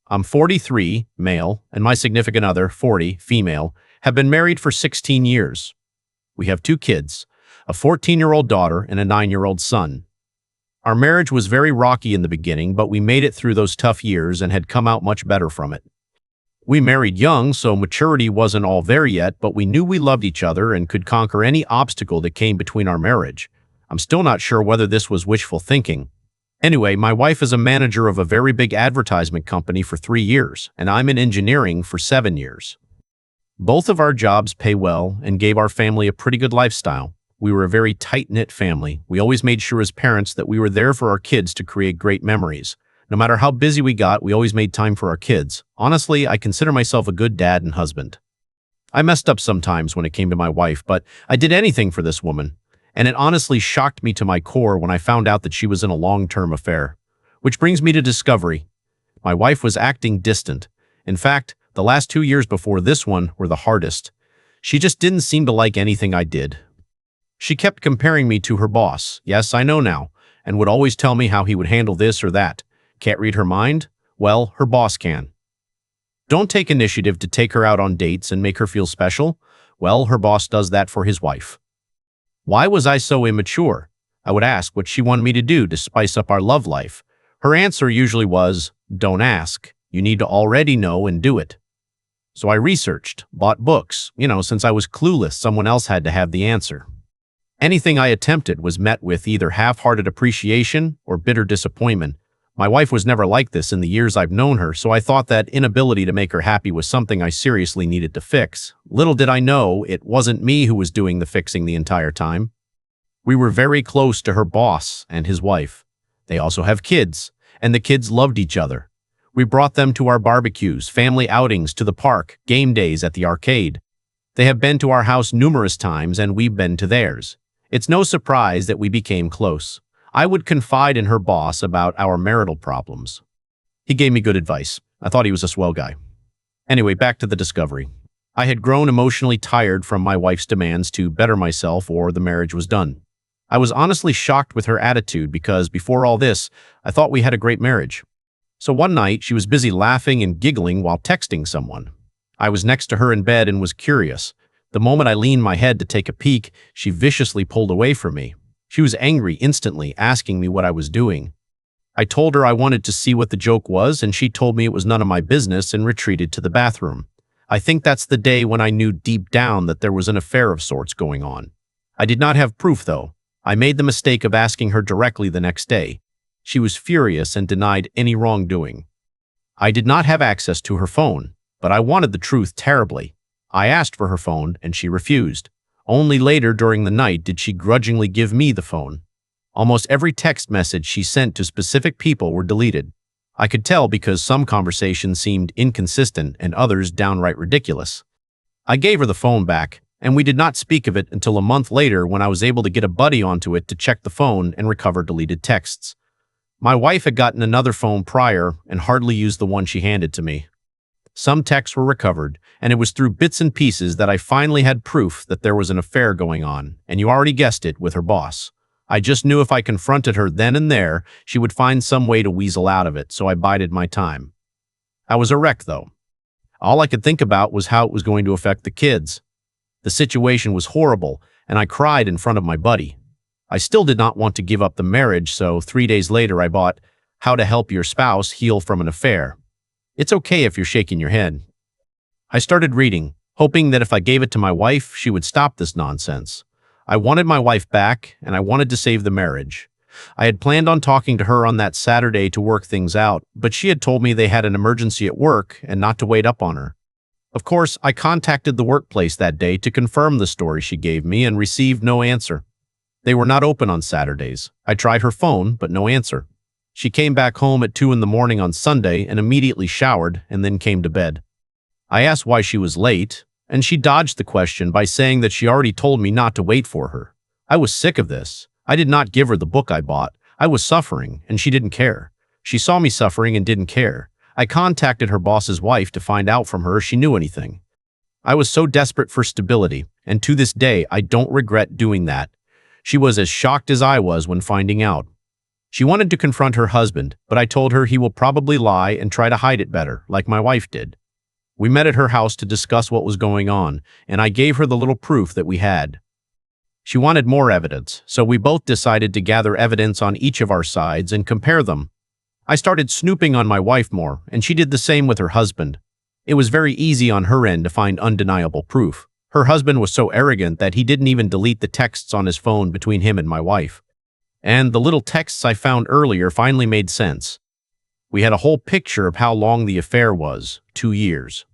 I'm 43, male, and my significant other, 40, female, have been married for 16 years. We have two kids, a 14-year-old daughter and a 9-year-old son. Our marriage was very rocky in the beginning, but we made it through those tough years and had come out much better from it. We married young, so maturity wasn't all there yet, but we knew we loved each other and could conquer any obstacle that came between our marriage. I'm still not sure whether this was wishful thinking. Anyway, my wife is a manager of a very big advertisement company for 3 years, and I'm in engineering for 7 years. Both of our jobs pay well and gave our family a pretty good lifestyle. We were a very tight-knit family. We always made sure as parents that we were there for our kids to create great memories. No matter how busy we got, we always made time for our kids. Honestly, I consider myself a good dad and husband. I messed up sometimes when it came to my wife, but I did anything for this woman. And it honestly shocked me to my core when I found out that she was in a long-term affair. Which brings me to discovery. My wife was acting distant. In fact, the last 2 years before this one were the hardest. She just didn't seem to like anything I did. She kept comparing me to her boss, yes, I know now, and would always tell me how he would handle this or that. Can't read her mind? Well, her boss can. Don't take initiative to take her out on dates and make her feel special? Well, her boss does that for his wife. Why was I so immature? I would ask what she wanted me to do to spice up our love life. Her answer usually was, don't ask. You need to already know and do it. So I researched, bought books. Since I was clueless, someone else had to have the answer. Anything I attempted was met with either half-hearted appreciation or bitter disappointment. My wife was never like this in the years I've known her, so I thought that inability to make her happy was something I seriously needed to fix. Little did I know, it wasn't me who was doing the fixing the entire time. We were very close to her boss and his wife. They also have kids, and the kids loved each other. We brought them to our barbecues, family outings, to the park, game days at the arcade. They have been to our house numerous times, and we've been to theirs. It's no surprise that we became close. I would confide in her boss about our marital problems. He gave me good advice. I thought he was a swell guy. Anyway, back to the discovery. I had grown emotionally tired from my wife's demands to better myself or the marriage was done. I was honestly shocked with her attitude because before all this, I thought we had a great marriage. So one night, she was busy laughing and giggling while texting someone. I was next to her in bed and was curious. The moment I leaned my head to take a peek, she viciously pulled away from me. She was angry instantly, asking me what I was doing. I told her I wanted to see what the joke was, and she told me it was none of my business and retreated to the bathroom. I think that's the day when I knew deep down that there was an affair of sorts going on. I did not have proof, though. I made the mistake of asking her directly the next day. She was furious and denied any wrongdoing. I did not have access to her phone, but I wanted the truth terribly. I asked for her phone, and she refused. Only later during the night did she grudgingly give me the phone. Almost every text message she sent to specific people were deleted. I could tell because some conversations seemed inconsistent and others downright ridiculous. I gave her the phone back, and we did not speak of it until a month later when I was able to get a buddy onto it to check the phone and recover deleted texts. My wife had gotten another phone prior and hardly used the one she handed to me. Some texts were recovered, and it was through bits and pieces that I finally had proof that there was an affair going on, and you already guessed it, with her boss. I just knew if I confronted her then and there, she would find some way to weasel out of it, so I bided my time. I was a wreck, though. All I could think about was how it was going to affect the kids. The situation was horrible, and I cried in front of my buddy. I still did not want to give up the marriage, so 3 days later I bought How to Help Your Spouse Heal from an Affair. It's okay if you're shaking your head. I started reading, hoping that if I gave it to my wife, she would stop this nonsense. I wanted my wife back, and I wanted to save the marriage. I had planned on talking to her on that Saturday to work things out, but she had told me they had an emergency at work and not to wait up on her. Of course, I contacted the workplace that day to confirm the story she gave me and received no answer. They were not open on Saturdays. I tried her phone, but no answer. She came back home at 2 in the morning on Sunday and immediately showered and then came to bed. I asked why she was late, and she dodged the question by saying that she already told me not to wait for her. I was sick of this. I did not give her the book I bought. I was suffering, and she didn't care. She saw me suffering and didn't care. I contacted her boss's wife to find out from her if she knew anything. I was so desperate for stability, and to this day I don't regret doing that. She was as shocked as I was when finding out. She wanted to confront her husband, but I told her he will probably lie and try to hide it better, like my wife did. We met at her house to discuss what was going on, and I gave her the little proof that we had. She wanted more evidence, so we both decided to gather evidence on each of our sides and compare them. I started snooping on my wife more, and she did the same with her husband. It was very easy on her end to find undeniable proof. Her husband was so arrogant that he didn't even delete the texts on his phone between him and my wife. And the little texts I found earlier finally made sense. We had a whole picture of how long the affair was, 2 years.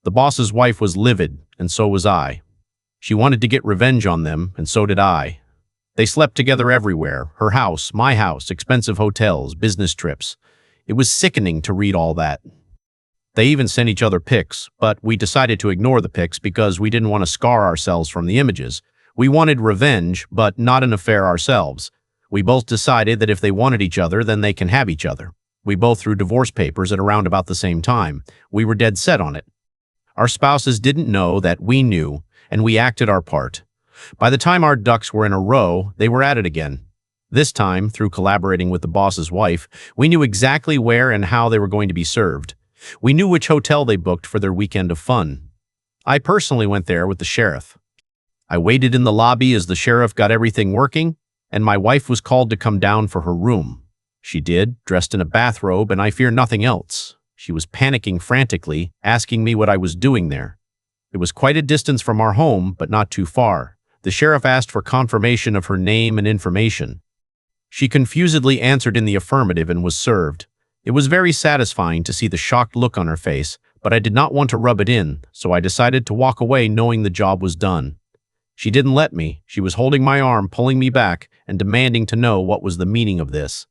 The boss's wife was livid, and so was I. She wanted to get revenge on them, and so did I. They slept together everywhere, her house, my house, expensive hotels, business trips. It was sickening to read all that. They even sent each other pics, but we decided to ignore the pics because we didn't want to scar ourselves from the images. We wanted revenge, but not an affair ourselves. We both decided that if they wanted each other, then they can have each other. We both threw divorce papers at around about the same time. We were dead set on it. Our spouses didn't know that we knew, and we acted our part. By the time our ducks were in a row, they were at it again. This time, through collaborating with the boss's wife, we knew exactly where and how they were going to be served. We knew which hotel they booked for their weekend of fun. I personally went there with the sheriff. I waited in the lobby as the sheriff got everything working, and my wife was called to come down for her room. She did, dressed in a bathrobe, and I fear nothing else. She was panicking frantically, asking me what I was doing there. It was quite a distance from our home, but not too far. The sheriff asked for confirmation of her name and information. She confusedly answered in the affirmative and was served. It was very satisfying to see the shocked look on her face, but I did not want to rub it in, so I decided to walk away knowing the job was done. She didn't let me. She was holding my arm, pulling me back, and demanding to know what was the meaning of this.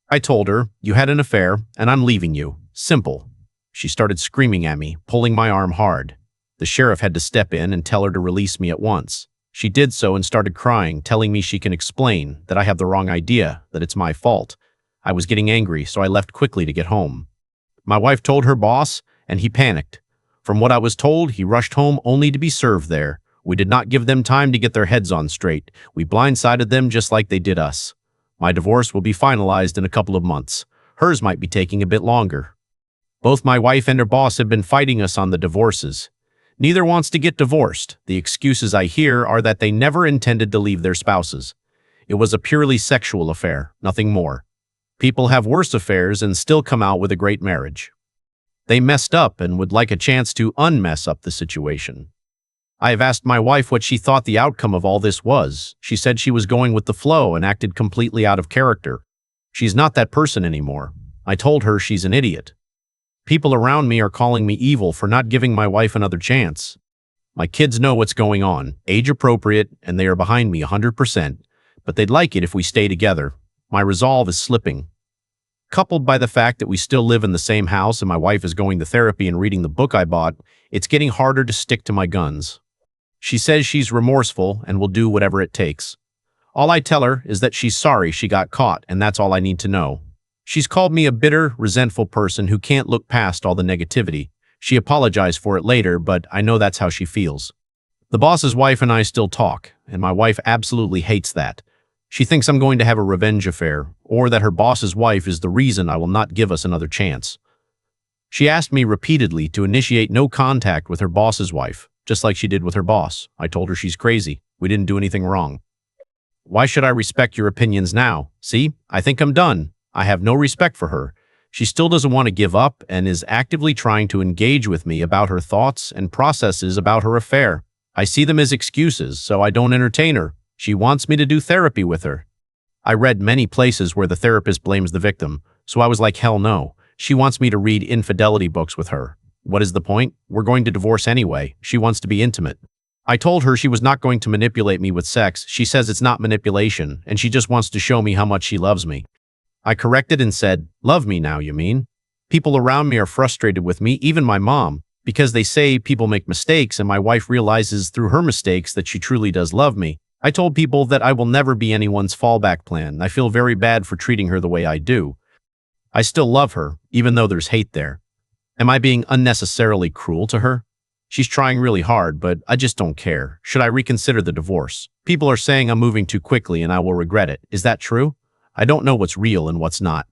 I told her, "You had an affair, and I'm leaving you. Simple." She started screaming at me, pulling my arm hard. The sheriff had to step in and tell her to release me at once. She did so and started crying, telling me she can explain, that I have the wrong idea, that it's my fault. I was getting angry, so I left quickly to get home. My wife told her boss, and he panicked. From what I was told, he rushed home only to be served there. We did not give them time to get their heads on straight. We blindsided them just like they did us. My divorce will be finalized in a couple of months. Hers might be taking a bit longer. Both my wife and her boss have been fighting us on the divorces. Neither wants to get divorced. The excuses I hear are that they never intended to leave their spouses. It was a purely sexual affair, nothing more. People have worse affairs and still come out with a great marriage. They messed up and would like a chance to unmess up the situation. I have asked my wife what she thought the outcome of all this was. She said she was going with the flow and acted completely out of character. She's not that person anymore. I told her she's an idiot. People around me are calling me evil for not giving my wife another chance. My kids know what's going on, age appropriate, and they are behind me 100%, but they'd like it if we stay together. My resolve is slipping. Coupled by the fact that we still live in the same house and my wife is going to therapy and reading the book I bought, it's getting harder to stick to my guns. She says she's remorseful and will do whatever it takes. All I tell her is that she's sorry she got caught, and that's all I need to know. She's called me a bitter, resentful person who can't look past all the negativity. She apologized for it later, but I know that's how she feels. The boss's wife and I still talk, and my wife absolutely hates that. She thinks I'm going to have a revenge affair, or that her boss's wife is the reason I will not give us another chance. She asked me repeatedly to initiate no contact with her boss's wife, just like she did with her boss. I told her she's crazy. We didn't do anything wrong. Why should I respect your opinions now? See, I think I'm done. I have no respect for her. She still doesn't want to give up and is actively trying to engage with me about her thoughts and processes about her affair. I see them as excuses, so I don't entertain her. She wants me to do therapy with her. I read many places where the therapist blames the victim, so I was like, hell no. She wants me to read infidelity books with her. What is the point? We're going to divorce anyway. She wants to be intimate. I told her she was not going to manipulate me with sex. She says it's not manipulation, and she just wants to show me how much she loves me. I corrected and said, love me now, you mean? People around me are frustrated with me, even my mom, because they say people make mistakes and my wife realizes through her mistakes that she truly does love me. I told people that I will never be anyone's fallback plan. I feel very bad for treating her the way I do. I still love her, even though there's hate there. Am I being unnecessarily cruel to her? She's trying really hard, but I just don't care. Should I reconsider the divorce? People are saying I'm moving too quickly and I will regret it. Is that true? I don't know what's real and what's not.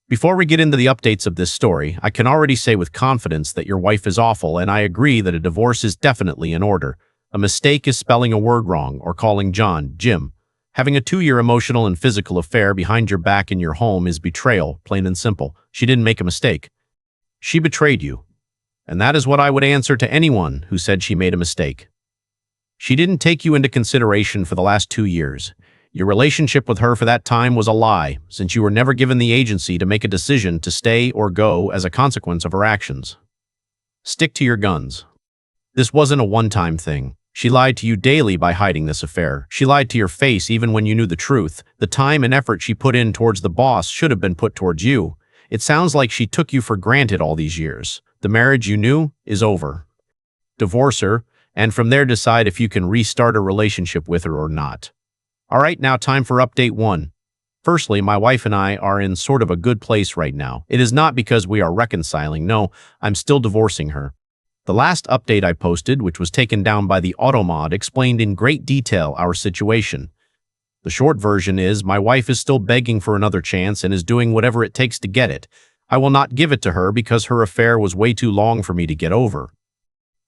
Before we get into the updates of this story, I can already say with confidence that your wife is awful, and I agree that a divorce is definitely in order. A mistake is spelling a word wrong or calling John Jim. Having a 2-year emotional and physical affair behind your back in your home is betrayal, plain and simple. She didn't make a mistake. She betrayed you. And that is what I would answer to anyone who said she made a mistake. She didn't take you into consideration for the last 2 years. Your relationship with her for that time was a lie, since you were never given the agency to make a decision to stay or go as a consequence of her actions. Stick to your guns. This wasn't a one-time thing. She lied to you daily by hiding this affair. She lied to your face even when you knew the truth. The time and effort she put in towards the boss should have been put towards you. It sounds like she took you for granted all these years. The marriage you knew is over. Divorce her, and from there decide if you can restart a relationship with her or not. All right, now time for update 1. Firstly, my wife and I are in sort of a good place right now. It is not because we are reconciling. No, I'm still divorcing her. The last update I posted, which was taken down by the Automod, explained in great detail our situation. The short version is my wife is still begging for another chance and is doing whatever it takes to get it. I will not give it to her because her affair was way too long for me to get over.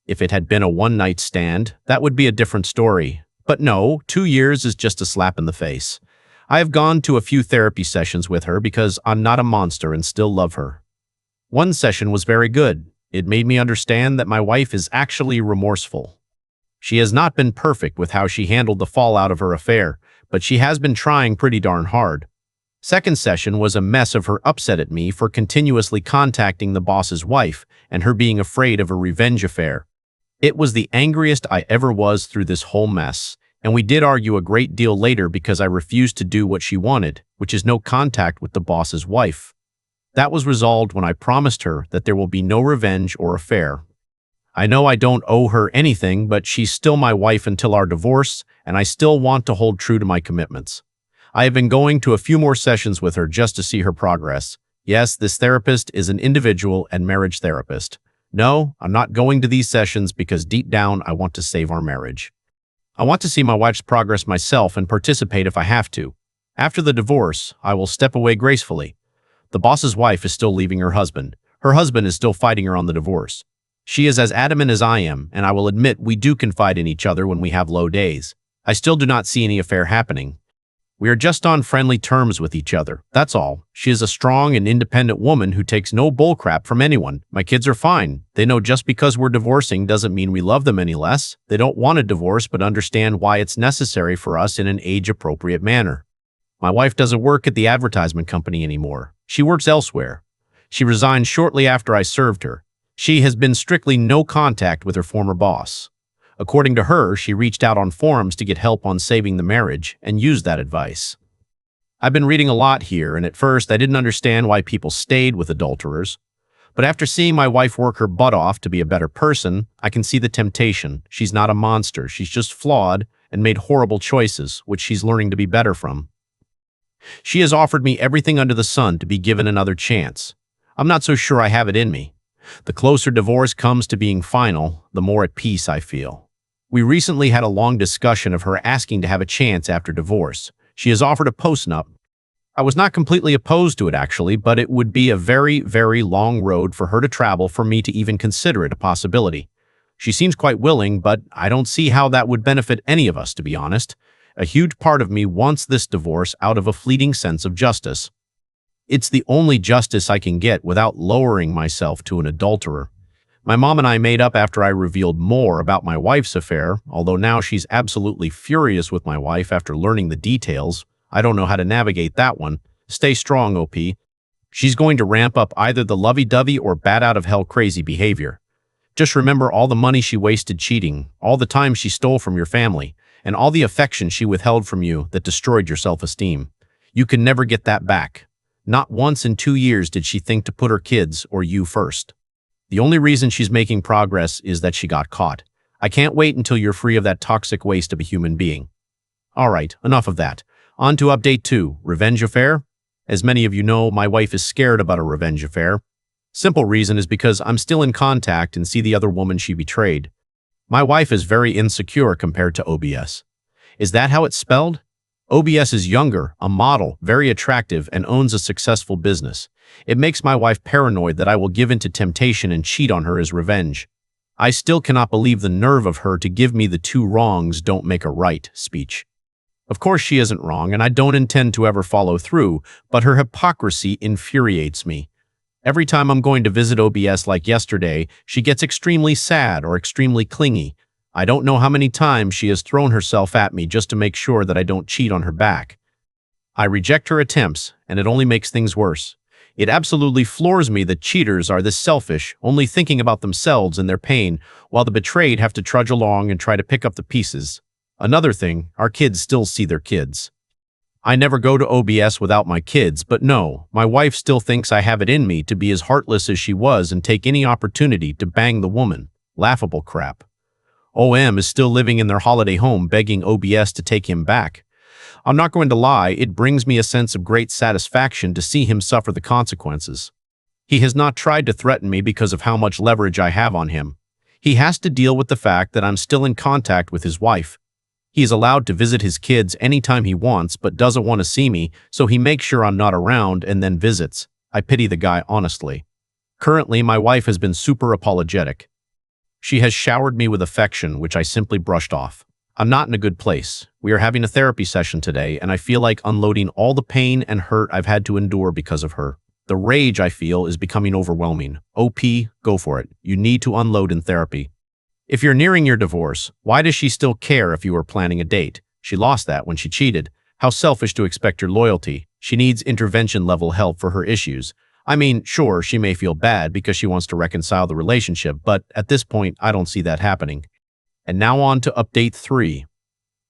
If it had been a one-night stand, that would be a different story. But no, 2 years is just a slap in the face. I have gone to a few therapy sessions with her because I'm not a monster and still love her. One session was very good. It made me understand that my wife is actually remorseful. She has not been perfect with how she handled the fallout of her affair, but she has been trying pretty darn hard. Second session was a mess of her upset at me for continuously contacting the boss's wife and her being afraid of a revenge affair. It was the angriest I ever was through this whole mess, and we did argue a great deal later because I refused to do what she wanted, which is no contact with the boss's wife. That was resolved when I promised her that there will be no revenge or affair. I know I don't owe her anything, but she's still my wife until our divorce, and I still want to hold true to my commitments. I have been going to a few more sessions with her just to see her progress. Yes, this therapist is an individual and marriage therapist. No, I'm not going to these sessions because deep down I want to save our marriage. I want to see my wife's progress myself and participate if I have to. After the divorce, I will step away gracefully. The boss's wife is still leaving her husband. Her husband is still fighting her on the divorce. She is as adamant as I am, and I will admit we do confide in each other when we have low days. I still do not see any affair happening. We are just on friendly terms with each other, that's all. She is a strong and independent woman who takes no bullcrap from anyone. My kids are fine. They know just because we're divorcing doesn't mean we love them any less. They don't want a divorce but understand why it's necessary for us in an age-appropriate manner. My wife doesn't work at the advertisement company anymore. She works elsewhere. She resigned shortly after I served her. She has been strictly no contact with her former boss. According to her, she reached out on forums to get help on saving the marriage and used that advice. I've been reading a lot here, and at first I didn't understand why people stayed with adulterers. But after seeing my wife work her butt off to be a better person, I can see the temptation. She's not a monster. She's just flawed and made horrible choices, which she's learning to be better from. She has offered me everything under the sun to be given another chance. I'm not so sure I have it in me. The closer divorce comes to being final, the more at peace I feel. We recently had a long discussion of her asking to have a chance after divorce. She has offered a postnup. I was not completely opposed to it actually, but it would be a very, very long road for her to travel for me to even consider it a possibility. She seems quite willing, but I don't see how that would benefit any of us, to be honest. A huge part of me wants this divorce out of a fleeting sense of justice. It's the only justice I can get without lowering myself to an adulterer. My mom and I made up after I revealed more about my wife's affair, although now she's absolutely furious with my wife after learning the details. I don't know how to navigate that one. Stay strong, OP. She's going to ramp up either the lovey-dovey or bat-out-of-hell crazy behavior. Just remember all the money she wasted cheating, all the time she stole from your family, and all the affection she withheld from you that destroyed your self-esteem. You can never get that back. Not once in 2 years did she think to put her kids or you first. The only reason she's making progress is that she got caught. I can't wait until you're free of that toxic waste of a human being. All right, enough of that. On to update 2, revenge affair. As many of you know, my wife is scared about a revenge affair. Simple reason is because I'm still in contact and see the other woman she betrayed. My wife is very insecure compared to OBS. Is that how it's spelled? OBS is younger, a model, very attractive, and owns a successful business. It makes my wife paranoid that I will give in to temptation and cheat on her as revenge. I still cannot believe the nerve of her to give me the two wrongs don't make a right speech. Of course she isn't wrong, and I don't intend to ever follow through, but her hypocrisy infuriates me. Every time I'm going to visit OBS like yesterday, she gets extremely sad or extremely clingy. I don't know how many times she has thrown herself at me just to make sure that I don't cheat on her back. I reject her attempts, and it only makes things worse. It absolutely floors me that cheaters are this selfish, only thinking about themselves and their pain, while the betrayed have to trudge along and try to pick up the pieces. Another thing, our kids still see their kids. I never go to OBS without my kids, but no, my wife still thinks I have it in me to be as heartless as she was and take any opportunity to bang the woman. Laughable crap. OM is still living in their holiday home begging OBS to take him back. I'm not going to lie, it brings me a sense of great satisfaction to see him suffer the consequences. He has not tried to threaten me because of how much leverage I have on him. He has to deal with the fact that I'm still in contact with his wife. He is allowed to visit his kids anytime he wants but doesn't want to see me, so he makes sure I'm not around and then visits. I pity the guy honestly. Currently, my wife has been super apologetic. She has showered me with affection, which I simply brushed off. I'm not in a good place. We are having a therapy session today, and I feel like unloading all the pain and hurt I've had to endure because of her. The rage I feel is becoming overwhelming. OP, go for it. You need to unload in therapy. If you're nearing your divorce, why does she still care if you were planning a date? She lost that when she cheated. How selfish to expect your loyalty. She needs intervention-level help for her issues. I mean, sure, she may feel bad because she wants to reconcile the relationship, but at this point, I don't see that happening. And now on to update 3.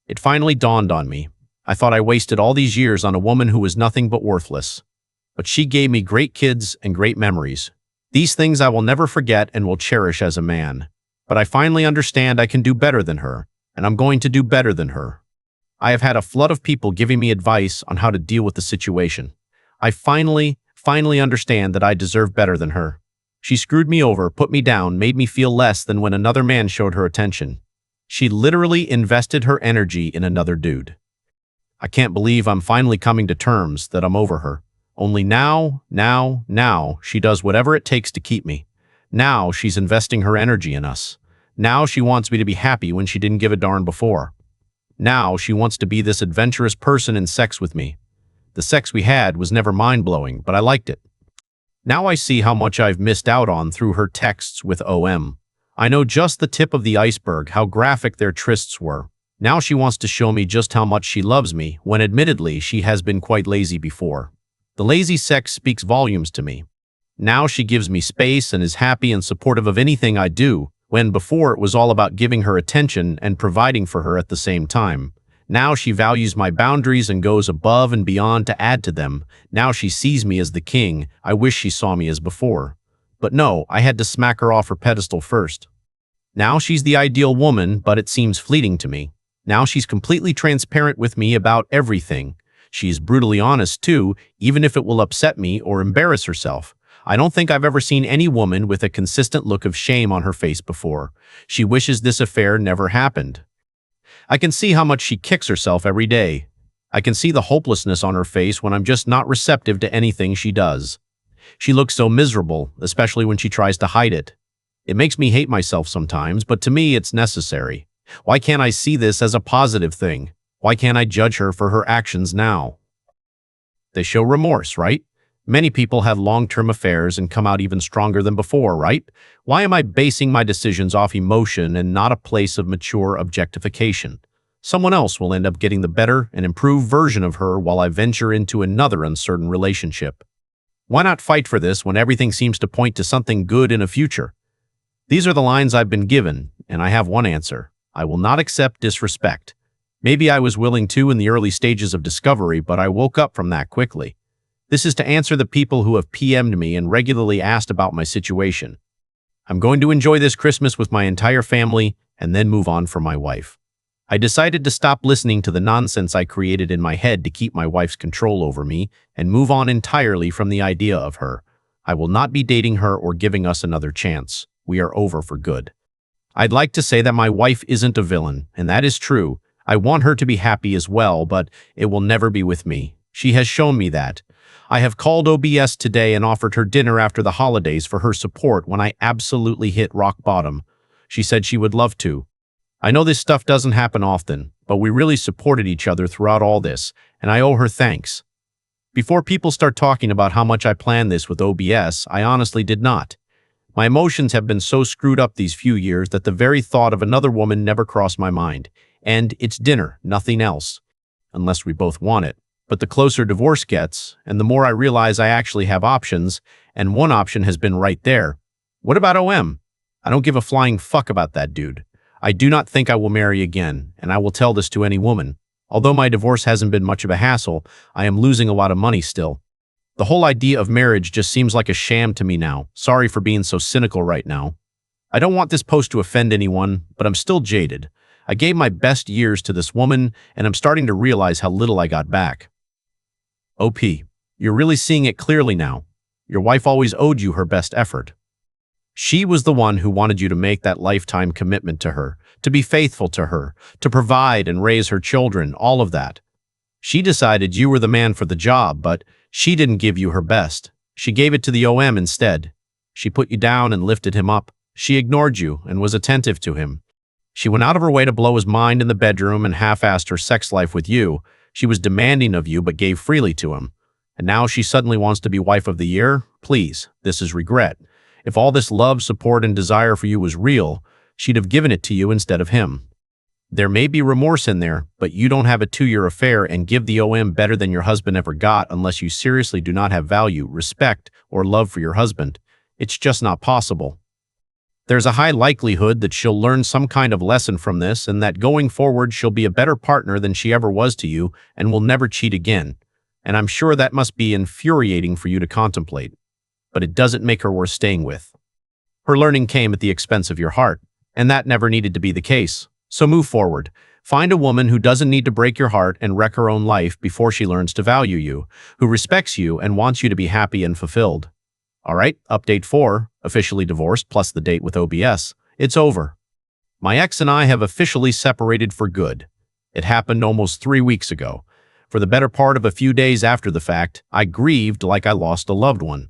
It finally dawned on me. I thought I wasted all these years on a woman who was nothing but worthless. But she gave me great kids and great memories. These things I will never forget and will cherish as a man. But I finally understand I can do better than her, and I'm going to do better than her. I have had a flood of people giving me advice on how to deal with the situation. I finally understand that I deserve better than her. She screwed me over, put me down, made me feel less than when another man showed her attention. She literally invested her energy in another dude. I can't believe I'm finally coming to terms that I'm over her. Only now, she does whatever it takes to keep me. Now she's investing her energy in us. Now she wants me to be happy when she didn't give a darn before. Now she wants to be this adventurous person in sex with me. The sex we had was never mind-blowing, but I liked it. Now I see how much I've missed out on through her texts with OM. I know just the tip of the iceberg, how graphic their trysts were. Now she wants to show me just how much she loves me, when admittedly she has been quite lazy before. The lazy sex speaks volumes to me. Now she gives me space and is happy and supportive of anything I do, when before it was all about giving her attention and providing for her at the same time. Now she values my boundaries and goes above and beyond to add to them. Now she sees me as the king. I wish she saw me as before. But no, I had to smack her off her pedestal first. Now she's the ideal woman, but it seems fleeting to me. Now she's completely transparent with me about everything. She's brutally honest too, even if it will upset me or embarrass herself. I don't think I've ever seen any woman with a consistent look of shame on her face before. She wishes this affair never happened. I can see how much she kicks herself every day. I can see the hopelessness on her face when I'm just not receptive to anything she does. She looks so miserable, especially when she tries to hide it. It makes me hate myself sometimes, but to me it's necessary. Why can't I see this as a positive thing? Why can't I judge her for her actions now? They show remorse, right? Many people have long-term affairs and come out even stronger than before, right? Why am I basing my decisions off emotion and not a place of mature objectification? Someone else will end up getting the better and improved version of her while I venture into another uncertain relationship. Why not fight for this when everything seems to point to something good in a future? These are the lines I've been given, and I have one answer. I will not accept disrespect. Maybe I was willing to in the early stages of discovery, but I woke up from that quickly. This is to answer the people who have PM'd me and regularly asked about my situation. I'm going to enjoy this Christmas with my entire family and then move on for my wife. I decided to stop listening to the nonsense I created in my head to keep my wife's control over me and move on entirely from the idea of her. I will not be dating her or giving us another chance. We are over for good. I'd like to say that my wife isn't a villain, and that is true. I want her to be happy as well, but it will never be with me. She has shown me that. I have called OBS today and offered her dinner after the holidays for her support when I absolutely hit rock bottom. She said she would love to. I know this stuff doesn't happen often, but we really supported each other throughout all this, and I owe her thanks. Before people start talking about how much I planned this with OBS, I honestly did not. My emotions have been so screwed up these few years that the very thought of another woman never crossed my mind. And it's dinner, nothing else. Unless we both want it. But the closer divorce gets, and the more I realize I actually have options, and one option has been right there. What about OM? I don't give a flying fuck about that dude. I do not think I will marry again, and I will tell this to any woman. Although my divorce hasn't been much of a hassle, I am losing a lot of money still. The whole idea of marriage just seems like a sham to me now. Sorry for being so cynical right now. I don't want this post to offend anyone, but I'm still jaded. I gave my best years to this woman, and I'm starting to realize how little I got back. OP, you're really seeing it clearly now. Your wife always owed you her best effort. She was the one who wanted you to make that lifetime commitment to her, to be faithful to her, to provide and raise her children, all of that. She decided you were the man for the job, but she didn't give you her best. She gave it to the OM instead. She put you down and lifted him up. She ignored you and was attentive to him. She went out of her way to blow his mind in the bedroom and half-assed her sex life with you. She was demanding of you but gave freely to him. And now she suddenly wants to be wife of the year? Please, this is regret. If all this love, support, and desire for you was real, she'd have given it to you instead of him. There may be remorse in there, but you don't have a 2-year affair and give the OM better than your husband ever got unless you seriously do not have value, respect, or love for your husband. It's just not possible. There's a high likelihood that she'll learn some kind of lesson from this and that going forward she'll be a better partner than she ever was to you and will never cheat again. And I'm sure that must be infuriating for you to contemplate. But it doesn't make her worth staying with. Her learning came at the expense of your heart, and that never needed to be the case. So move forward. Find a woman who doesn't need to break your heart and wreck her own life before she learns to value you, who respects you and wants you to be happy and fulfilled. All right, update 4, officially divorced plus the date with OBS. It's over. My ex and I have officially separated for good. It happened almost 3 weeks ago. For the better part of a few days after the fact, I grieved like I lost a loved one.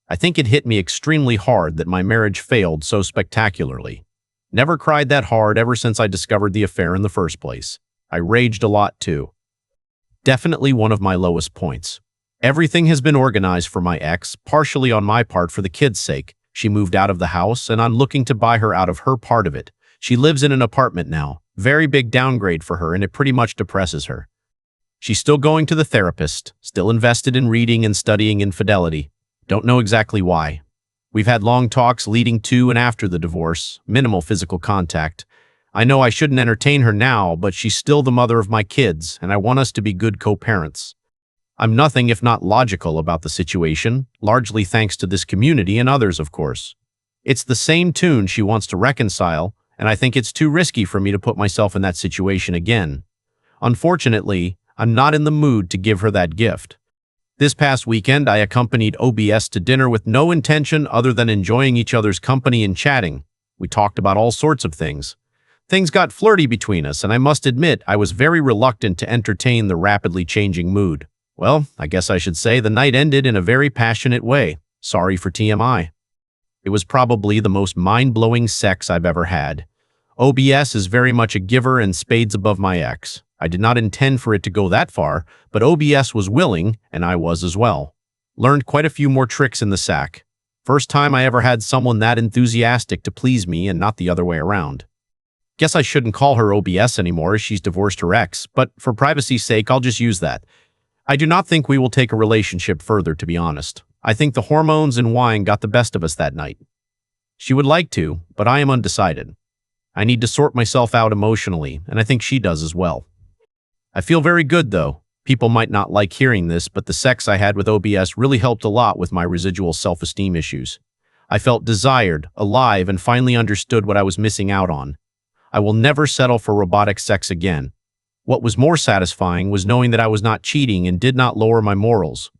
I think it hit me extremely hard that my marriage failed so spectacularly. Never cried that hard ever since I discovered the affair in the first place. I raged a lot too. Definitely one of my lowest points. Everything has been organized for my ex, partially on my part for the kids' sake. She moved out of the house, and I'm looking to buy her out of her part of it. She lives in an apartment now. Very big downgrade for her, and it pretty much depresses her. She's still going to the therapist, still invested in reading and studying infidelity. Don't know exactly why. We've had long talks leading to and after the divorce, minimal physical contact. I know I shouldn't entertain her now, but she's still the mother of my kids, and I want us to be good co-parents. I'm nothing if not logical about the situation, largely thanks to this community and others, of course. It's the same tune she wants to reconcile, and I think it's too risky for me to put myself in that situation again. Unfortunately, I'm not in the mood to give her that gift. This past weekend, I accompanied OBS to dinner with no intention other than enjoying each other's company and chatting. We talked about all sorts of things. Things got flirty between us, and I must admit I was very reluctant to entertain the rapidly changing mood. Well, I guess I should say the night ended in a very passionate way. Sorry for TMI. It was probably the most mind-blowing sex I've ever had. OBS is very much a giver and spades above my ex. I did not intend for it to go that far, but OBS was willing, and I was as well. Learned quite a few more tricks in the sack. First time I ever had someone that enthusiastic to please me and not the other way around. Guess I shouldn't call her OBS anymore as she's divorced her ex, but for privacy's sake, I'll just use that. I do not think we will take a relationship further, to be honest. I think the hormones and wine got the best of us that night. She would like to, but I am undecided. I need to sort myself out emotionally, and I think she does as well. I feel very good, though. People might not like hearing this, but the sex I had with OBS really helped a lot with my residual self-esteem issues. I felt desired, alive, and finally understood what I was missing out on. I will never settle for robotic sex again. What was more satisfying was knowing that I was not cheating and did not lower my morals.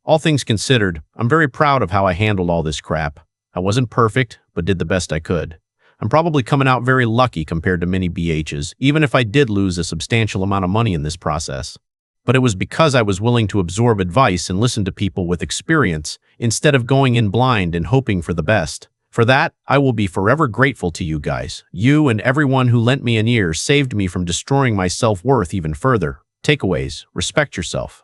All things considered, I'm very proud of how I handled all this crap. I wasn't perfect, but did the best I could. I'm probably coming out very lucky compared to many BHs, even if I did lose a substantial amount of money in this process. But it was because I was willing to absorb advice and listen to people with experience instead of going in blind and hoping for the best. For that, I will be forever grateful to you guys. You and everyone who lent me an ear saved me from destroying my self-worth even further. Takeaways: respect yourself.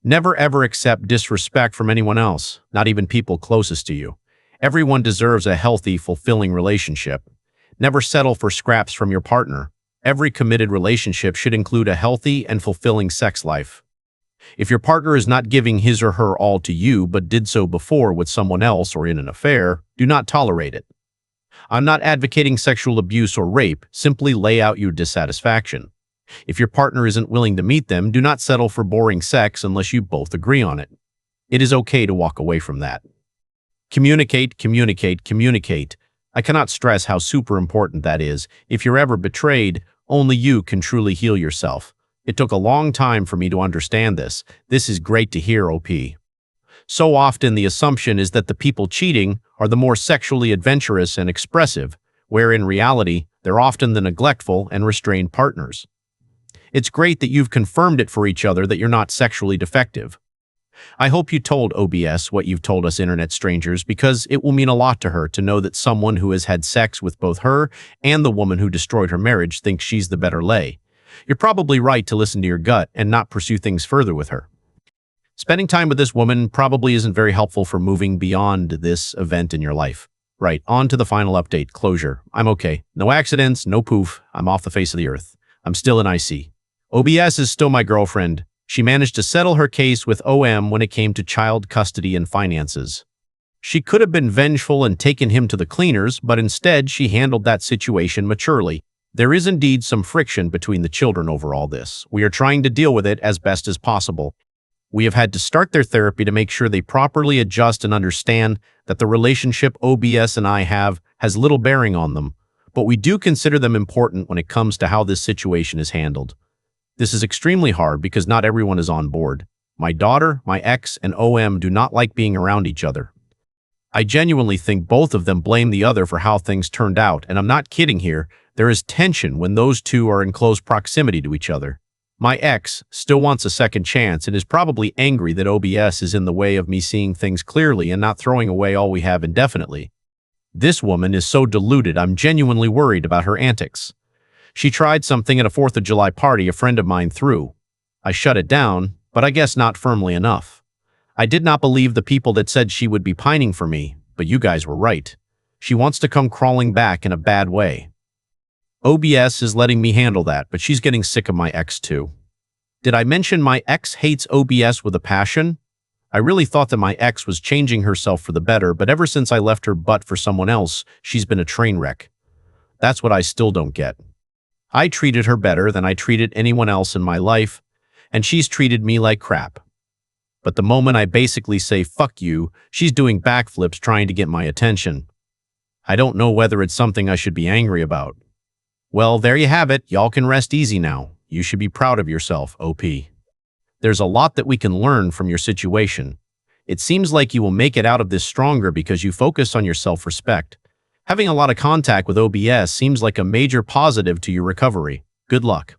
Never ever accept disrespect from anyone else, not even people closest to you. Everyone deserves a healthy, fulfilling relationship. Never settle for scraps from your partner. Every committed relationship should include a healthy and fulfilling sex life. If your partner is not giving his or her all to you but did so before with someone else or in an affair, do not tolerate it. I'm not advocating sexual abuse or rape, simply lay out your dissatisfaction. If your partner isn't willing to meet them, do not settle for boring sex unless you both agree on it. It is okay to walk away from that. Communicate, communicate, communicate. I cannot stress how super important that is. If you're ever betrayed, only you can truly heal yourself. It took a long time for me to understand this. This is great to hear, OP. So often the assumption is that the people cheating are the more sexually adventurous and expressive, where in reality, they're often the neglectful and restrained partners. It's great that you've confirmed it for each other that you're not sexually defective. I hope you told OBS what you've told us internet strangers, because it will mean a lot to her to know that someone who has had sex with both her and the woman who destroyed her marriage thinks she's the better lay. You're probably right to listen to your gut and not pursue things further with her. Spending time with this woman probably isn't very helpful for moving beyond this event in your life. Right, on to the final update, closure. I'm okay. No accidents, no poof. I'm off the face of the earth. I'm still in IC. OBS is still my girlfriend. She managed to settle her case with OM when it came to child custody and finances. She could have been vengeful and taken him to the cleaners, but instead she handled that situation maturely. There is indeed some friction between the children over all this. We are trying to deal with it as best as possible. We have had to start their therapy to make sure they properly adjust and understand that the relationship OBS and I have has little bearing on them, but we do consider them important when it comes to how this situation is handled. This is extremely hard because not everyone is on board. My daughter, my ex, and OM do not like being around each other. I genuinely think both of them blame the other for how things turned out, and I'm not kidding here. There is tension when those two are in close proximity to each other. My ex still wants a second chance and is probably angry that OBS is in the way of me seeing things clearly and not throwing away all we have indefinitely. This woman is so deluded, I'm genuinely worried about her antics. She tried something at a 4th of July party a friend of mine threw. I shut it down, but I guess not firmly enough. I did not believe the people that said she would be pining for me, but you guys were right. She wants to come crawling back in a bad way. OBS is letting me handle that, but she's getting sick of my ex too. Did I mention my ex hates OBS with a passion? I really thought that my ex was changing herself for the better, but ever since I left her butt for someone else, she's been a train wreck. That's what I still don't get. I treated her better than I treated anyone else in my life, and she's treated me like crap. But the moment I basically say fuck you, she's doing backflips trying to get my attention. I don't know whether it's something I should be angry about. Well, there you have it. Y'all can rest easy now. You should be proud of yourself, OP. There's a lot that we can learn from your situation. It seems like you will make it out of this stronger because you focus on your self-respect. Having a lot of contact with OBS seems like a major positive to your recovery. Good luck.